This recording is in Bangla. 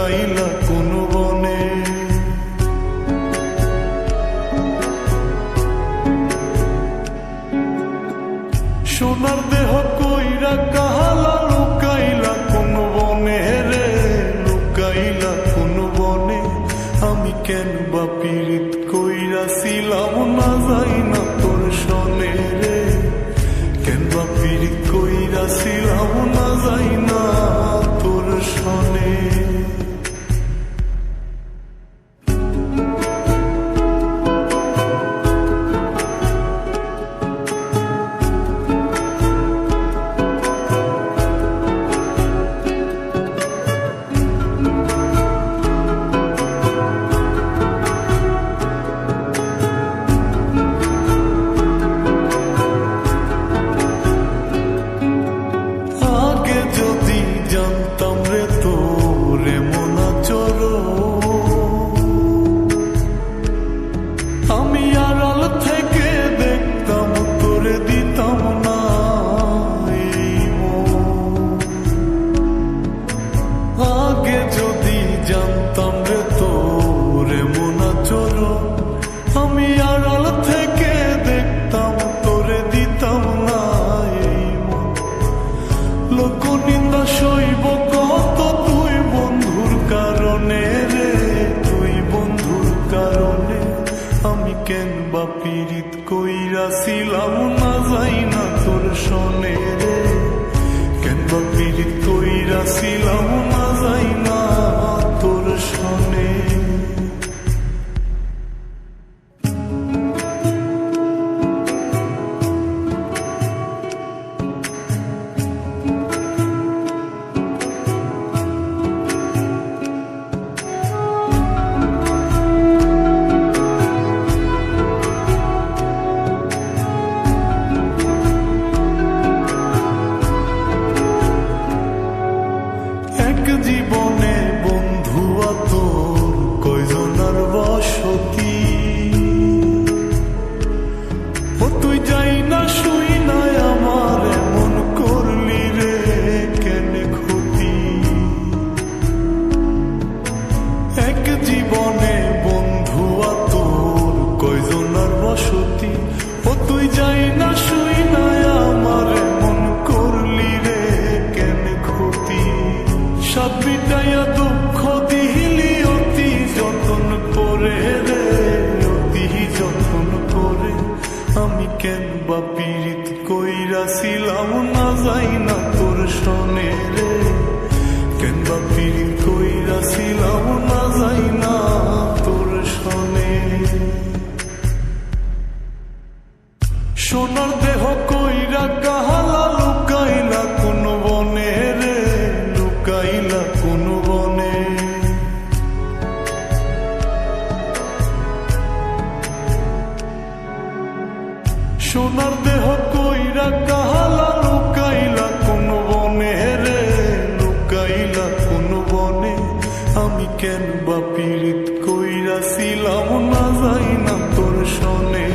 লুকাইলা কোন বনে। সোনার দেহ কইরা কাহালা লুকাইলা কোন বনে রে, লুকাইলা কোন বনে। আমি কেন বা পীড়িত কইরাছিলাম না যাই না তোর সনে রে, কেন বা পীড়িত কইরাছিলাম না যাই না তোর সনে। আমি আড়াল থেকে দেখতাম তোরে দিতাম না এই মন। লোক নিন্দা সইব কত তুই বন্ধুর কারণে রে, তুই বন্ধুর কারণে। আমি কেন বা পীড়িত কইরাছিলাম না যাই না তোর সনে রে, কেন বা পীড়িত কইরাছিলাম না যাই না তোর সনে। জীবনে বন্ধু তোর কয়জনার বসতি, ও তুই যাই না শুই না আমার এমন করলি রে কেন ক্ষতি। এক জীবনে বন্ধু তোর কয়জনার বসতি, ও তুই যাই না শুই না আমার এমন করলি রে কেন ক্ষতি। সব বিটাইয়া দুঃখ দিলি অতি যতন করে রে, অতি যতন করে। আমি কেন বা পীড়িত কইরাছিলাম না যাই না তোর সনে রে, কেন বা পীড়িত কইরাছিলাম না যাই না তোর সনে। সোনার দেহ কইরা কাহালা লুকাইলা কোন বনে রে, লুকাইলা কোন বনে। সোনার দেহ কইরা কাহালা লুকাইলা কোন বনে রে, লুকাইলা কোন বনে। আমি কেন বা পীড়িত কইরাছিলাম না যাই না তোর সনে।